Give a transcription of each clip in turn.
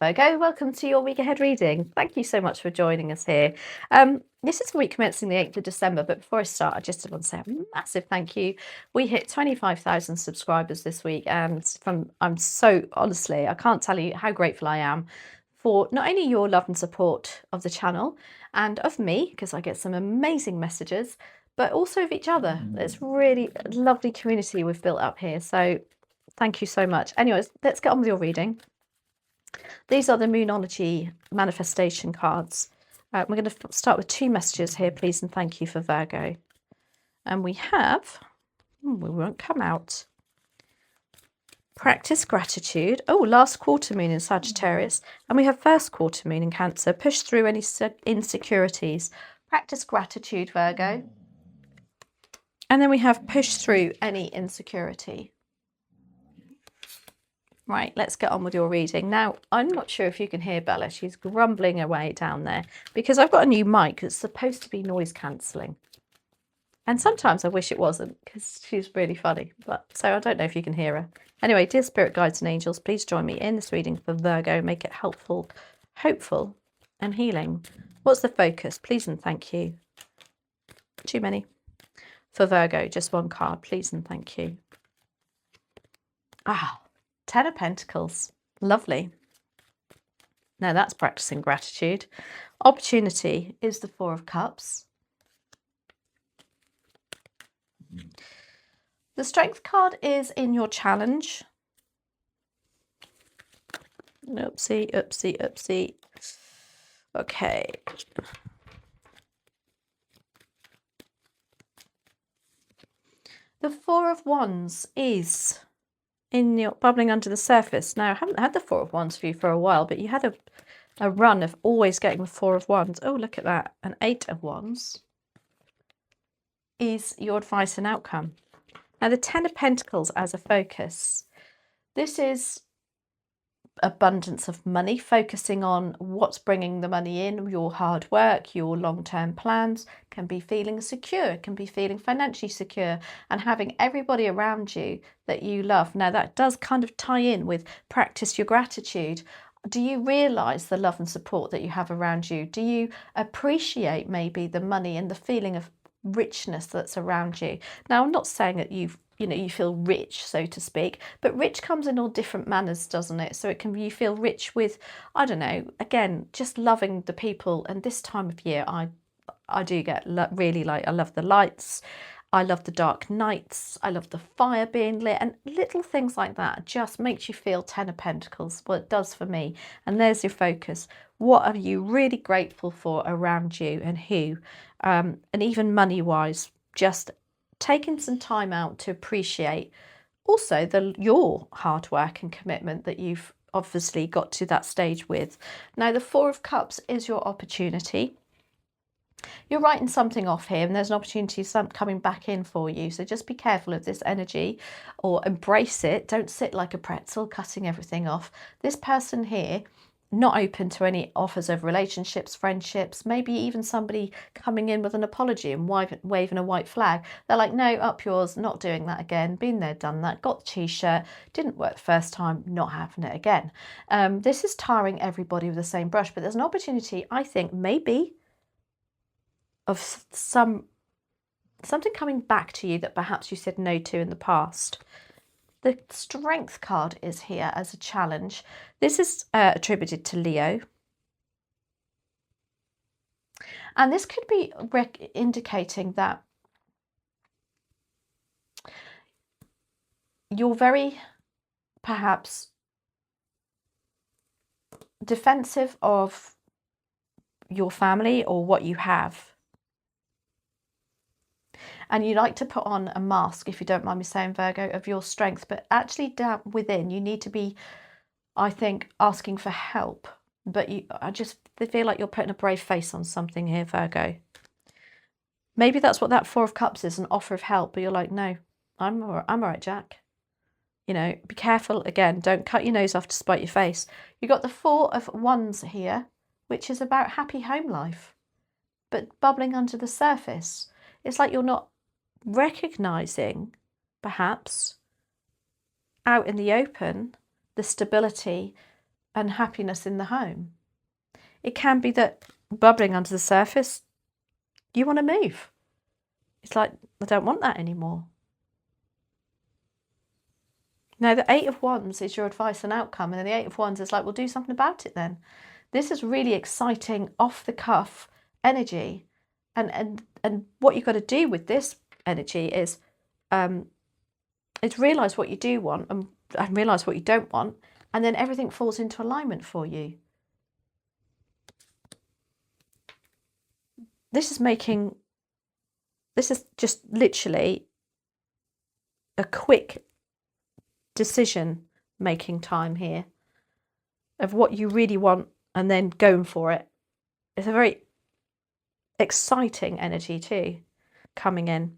Virgo, welcome to your week ahead reading. Thank you so much for joining us here. This is the week commencing the 8th of December, but before I start, I just want to say a massive thank you. We hit 25,000 subscribers this week, and I'm so, honestly, I can't tell you how grateful I am for not only your love and support of the channel and of me, because I get some amazing messages, but also of each other. It's really a lovely community we've built up here, so thank you so much. Anyways, let's get on with your reading. These are the Moonology manifestation cards. We're going to start with 2 messages here, please and thank you for Virgo. And we have, we won't come out, practice gratitude. Oh, last quarter moon in Sagittarius. And we have first quarter moon in Cancer. Push through any insecurities. Practice gratitude, Virgo. And then we have push through any insecurity. Right, let's get on with your reading. Now, I'm not sure if you can hear Bella. She's grumbling away down there because I've got a new mic that's supposed to be noise cancelling. And sometimes I wish it wasn't because she's really funny. But so I don't know if you can hear her. Anyway, dear spirit guides and angels, please join me in this reading for Virgo. Make it helpful, hopeful and healing. What's the focus? Please and thank you. Too many. For Virgo, just 1 card. Please and thank you. Ah. 10 of Pentacles. Lovely. Now that's practicing gratitude. Opportunity is the 4 of Cups. The Strength card is in your challenge. Oopsie, oopsie, oopsie. Okay. The 4 of Wands is in your bubbling under the surface. Now, I haven't had the 4 of Wands for you for a while, but you had a run of always getting the 4 of Wands. Oh, look at that. An 8 of Wands is your advice and outcome. Now, the 10 of Pentacles as a focus. This is abundance of money, focusing on what's bringing the money in, your hard work, your long-term plans. Can be feeling secure, can be feeling financially secure, and having everybody around you that you love. Now that does kind of tie in with practice your gratitude. Do you realize the love and support that you have around you? Do you appreciate maybe the money and the feeling of richness that's around you? Now, I'm not saying that you feel rich, so to speak, but rich comes in all different manners, doesn't it? So it can be you feel rich with, I don't know, again, just loving the people. And this time of year, I do get really I love the lights. I love the dark nights. I love the fire being lit, and little things like that just makes you feel 10 of Pentacles. Well, it does for me. And there's your focus. What are you really grateful for around you and who? And even money-wise, just taking some time out to appreciate also your hard work and commitment that you've obviously got to that stage with. Now, the 4 of Cups is your opportunity. You're writing something off here and there's an opportunity coming back in for you. So just be careful of this energy or embrace it. Don't sit like a pretzel cutting everything off. This person here, not open to any offers of relationships, friendships, maybe even somebody coming in with an apology and waving a white flag. They're like, no, up yours, not doing that again, been there, done that, got the t-shirt, didn't work the first time, not having it again. This is tarring everybody with the same brush, but there's an opportunity, I think, maybe of something coming back to you that perhaps you said no to in the past. The Strength card is here as a challenge. This is attributed to Leo. And this could be indicating that you're very, perhaps, defensive of your family or what you have. And you like to put on a mask, if you don't mind me saying, Virgo, of your strength. But actually down within, you need to be, I think, asking for help. But I just feel like you're putting a brave face on something here, Virgo. Maybe that's what that 4 of Cups is, an offer of help. But you're like, no, I'm all right, Jack. You know, be careful. Again, don't cut your nose off to spite your face. You've got the 4 of Wands here, which is about happy home life. But bubbling under the surface. It's like you're not recognizing, perhaps, out in the open, the stability and happiness in the home. It can be that bubbling under the surface, you want to move. It's like, I don't want that anymore. Now, the Eight of Wands is your advice and outcome, and then the Eight of Wands is like, well, do something about it then. This is really exciting, off-the-cuff energy. And what you've got to do with this energy is realise what you do want and realise what you don't want, and then everything falls into alignment for you. This is just literally a quick decision making time here of what you really want and then going for it. It's a very exciting energy too coming in.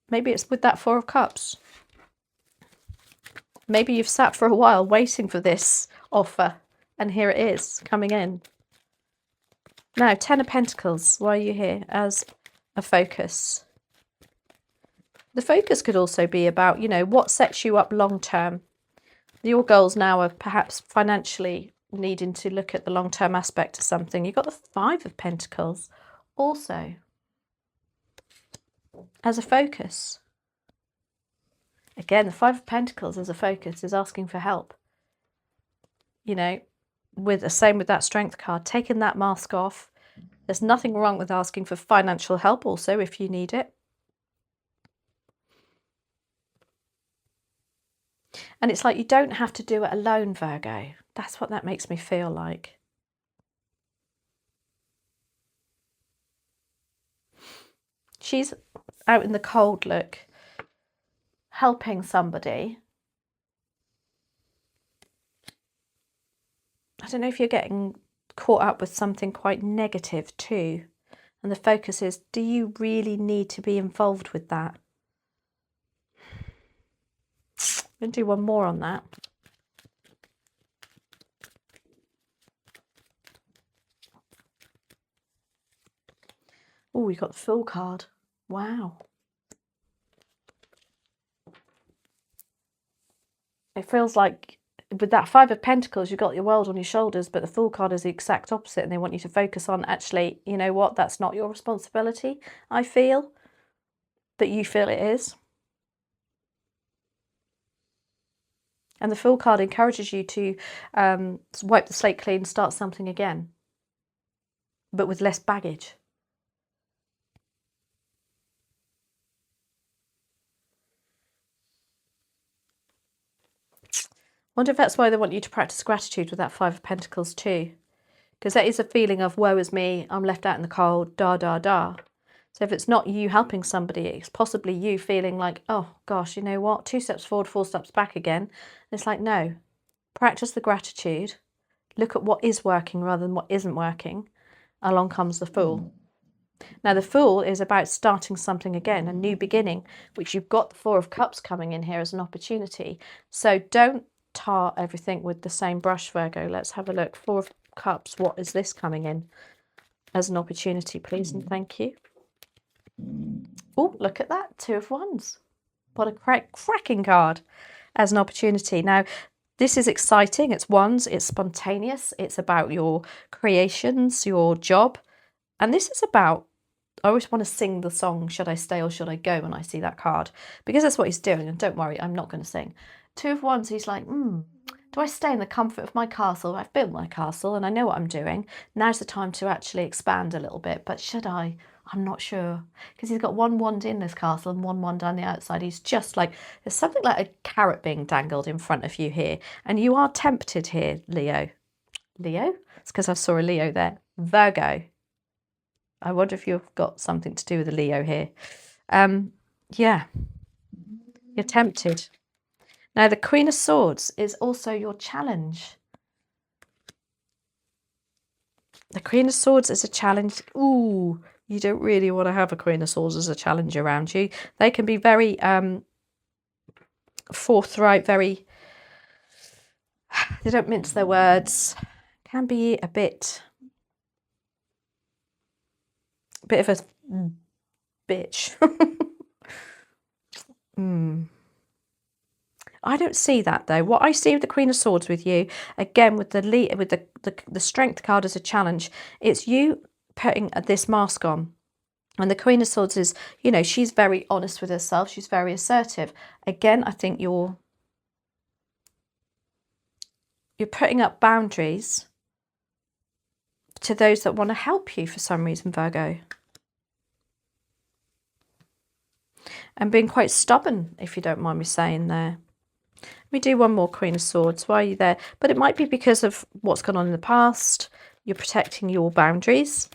Maybe it's with that Four of Cups. Maybe you've sat for a while waiting for this offer and here it is coming in. Now, Ten of Pentacles, why are you here? As a focus. The focus could also be about, you know, what sets you up long term. Your goals now are perhaps financially needing to look at the long term aspect of something. You've got the Five of Pentacles also as a focus. Again, the Five of Pentacles as a focus is asking for help. You know, with the same with that Strength card, taking that mask off. There's nothing wrong with asking for financial help also if you need it. And it's like you don't have to do it alone, Virgo. That's what that makes me feel like. She's out in the cold, look, helping somebody. I don't know if you're getting caught up with something quite negative too. And the focus is, do you really need to be involved with that? I'm going to do one more on that. Oh, we got the Fool card. Wow. It feels like with that Five of Pentacles, you've got your world on your shoulders, but the Fool card is the exact opposite, and they want you to focus on, actually, you know what, that's not your responsibility, I feel, that you feel it is. And the Fool card encourages you to wipe the slate clean, start something again, but with less baggage. I wonder if that's why they want you to practice gratitude with that Five of Pentacles too. Because that is a feeling of, woe is me, I'm left out in the cold, da, da, da. So if it's not you helping somebody, it's possibly you feeling like, oh gosh, you know what, 2 steps forward, 4 steps back again. And it's like, no, practice the gratitude. Look at what is working rather than what isn't working. Along comes the Fool. Now the Fool is about starting something again, a new beginning, which you've got the Four of Cups coming in here as an opportunity. So don't tar everything with the same brush, Virgo. Let's have a look. Four of Cups, what is this coming in as an opportunity, please and thank you. Oh, look at that, Two of Wands. What a cracking card as an opportunity. Now, this is exciting. It's wands, it's spontaneous. It's about your creations, your job. And this is about, I always want to sing the song, Should I Stay or Should I Go, when I see that card. Because that's what he's doing. And don't worry, I'm not going to sing. Two of Wands, he's like, do I stay in the comfort of my castle? I've built my castle and I know what I'm doing. Now's the time to actually expand a little bit. But should I? I'm not sure. Because he's got one wand in this castle and one wand on the outside. He's just like, there's something like a carrot being dangled in front of you here. And you are tempted here, Leo. Leo? It's because I saw a Leo there. Virgo. I wonder if you've got something to do with a Leo here. Yeah. You're tempted. Now, the Queen of Swords is also your challenge. The Queen of Swords is a challenge. Ooh, you don't really want to have a Queen of Swords as a challenge around you. They can be very forthright, very... They don't mince their words. Can be a bit of a bitch. I don't see that though. What I see with the Queen of Swords with you, again with the Strength card as a challenge, it's you putting this mask on. And the Queen of Swords is, you know, she's very honest with herself. She's very assertive. Again, I think you're putting up boundaries to those that want to help you for some reason, Virgo. And being quite stubborn, if you don't mind me saying there. Let me do one more Queen of Swords. Why are you there? But it might be because of what's gone on in the past. You're protecting your boundaries.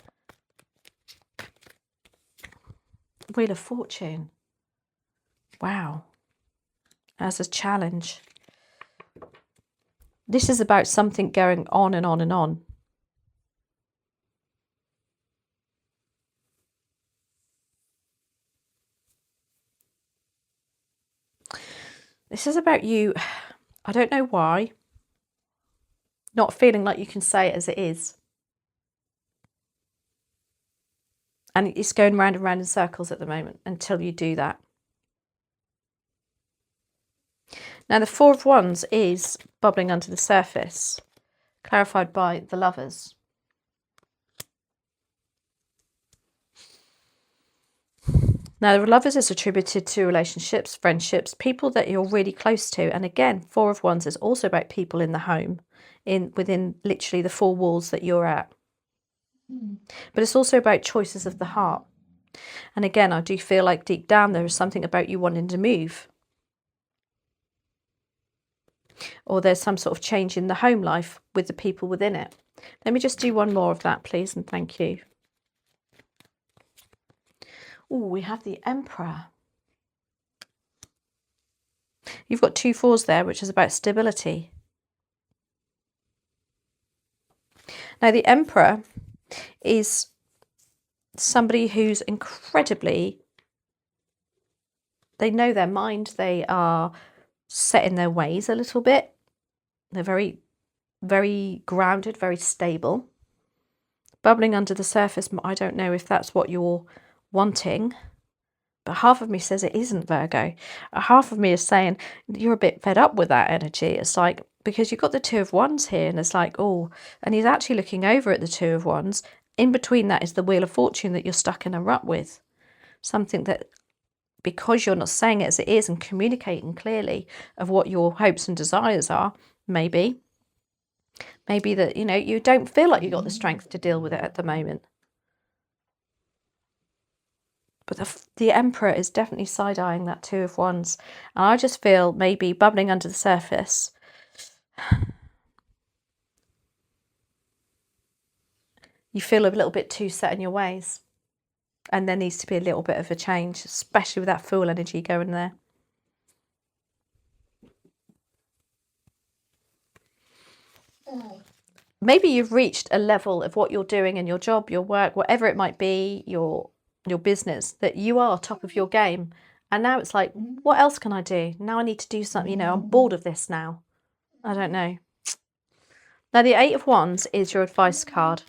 Wheel of Fortune. Wow. As a challenge. This is about something going on and on and on. This is about you, I don't know why, not feeling like you can say it as it is. And it's going round and round in circles at the moment until you do that. Now the Four of Wands is bubbling under the surface, clarified by the Lovers. Now the Lovers is attributed to relationships, friendships, people that you're really close to. And again, Four of Wands is also about people in the home, within literally the four walls that you're at. But it's also about choices of the heart. And again, I do feel like deep down there is something about you wanting to move. Or there's some sort of change in the home life with the people within it. Let me just do one more of that, please, and thank you. Oh, we have the Emperor. You've got 2 fours there, which is about stability. Now, the Emperor is somebody who's incredibly, they know their mind, they are set in their ways a little bit. They're very, very grounded, very stable. Bubbling under the surface, I don't know if that's what you're wanting, but half of me says it isn't, Virgo. Half of me is saying you're a bit fed up with that energy. It's like, because you've got the Two of Wands here, and it's like, oh, and he's actually looking over at the Two of Wands. In between that is the Wheel of Fortune that you're stuck in a rut with. Something that, because you're not saying it as it is and communicating clearly of what your hopes and desires are, maybe that, you know, you don't feel like you've got the strength to deal with it at the moment. But the Emperor is definitely side-eyeing that Two of Wands. And I just feel maybe bubbling under the surface, you feel a little bit too set in your ways. And there needs to be a little bit of a change, especially with that Fool energy going there. Maybe you've reached a level of what you're doing in your job, your work, whatever it might be, your business, that you are top of your game. And now it's like, what else can I do? Now I need to do something, you know, I'm bored of this now. I don't know. Now the Eight of Wands is your advice card.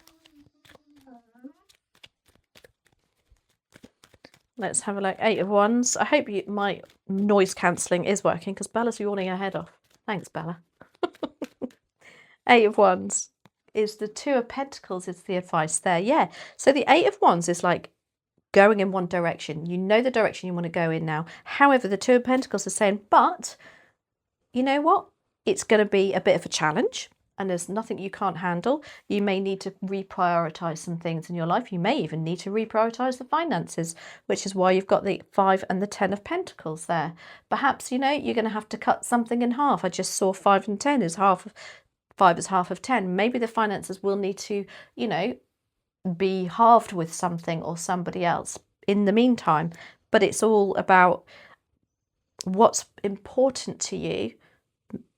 Let's have a look. Eight of Wands. I hope my noise cancelling is working, because Bella's yawning her head off. Thanks, Bella. Eight of Wands is the Two of Pentacles. It's the advice there. Yeah. So the Eight of Wands is like going in one direction. You know the direction you want to go in now. However, the Two of Pentacles is saying, but you know what? It's going to be a bit of a challenge. And there's nothing you can't handle. You may need to reprioritize some things in your life. You may even need to reprioritize the finances, which is why you've got the 5 and the 10 of Pentacles there. Perhaps, you know, you're going to have to cut something in half. I just saw 5 and 10 is half of 5 is half of 10. Maybe the finances will need to, you know, be halved with something or somebody else in the meantime. But it's all about what's important to you.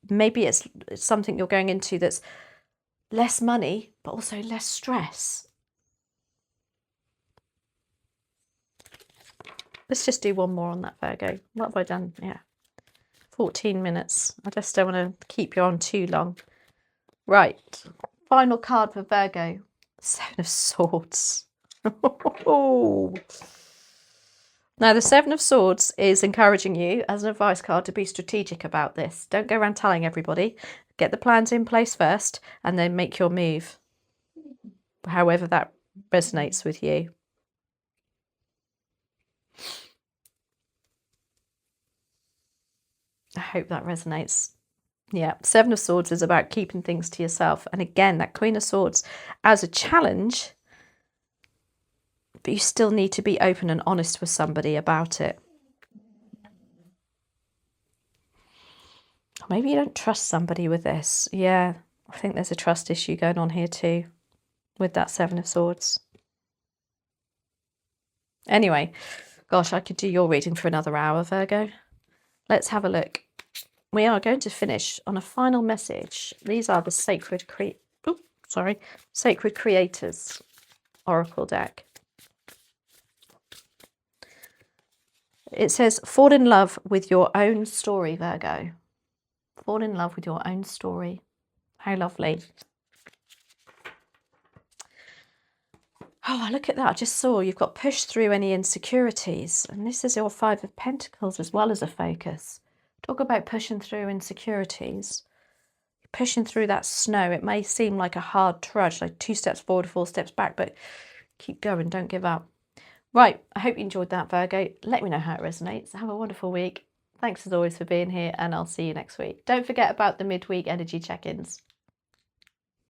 Maybe it's something you're going into that's less money, but also less stress. Let's just do one more on that, Virgo. What have I done? Yeah, 14 minutes. I just don't want to keep you on too long. Right, final card for Virgo. 7 of Swords. Now, the Seven of Swords is encouraging you as an advice card to be strategic about this. Don't go around telling everybody. Get the plans in place first and then make your move, however that resonates with you. I hope that resonates. Yeah, Seven of Swords is about keeping things to yourself. And again, that Queen of Swords as a challenge, but you still need to be open and honest with somebody about it. Maybe you don't trust somebody with this. Yeah, I think there's a trust issue going on here too with that Seven of Swords. Anyway, gosh, I could do your reading for another hour, Virgo. Let's have a look. We are going to finish on a final message. These are the Sacred Creators Oracle deck. It says, fall in love with your own story, Virgo. Fall in love with your own story. How lovely. Oh, look at that. I just saw you've got pushed through any insecurities. And this is your Five of Pentacles as well as a focus. Talk about pushing through insecurities. Pushing through that snow. It may seem like a hard trudge, like 2 steps forward, 4 steps back, but keep going. Don't give up. Right. I hope you enjoyed that, Virgo. Let me know how it resonates. Have a wonderful week. Thanks as always for being here, and I'll see you next week. Don't forget about the midweek energy check-ins.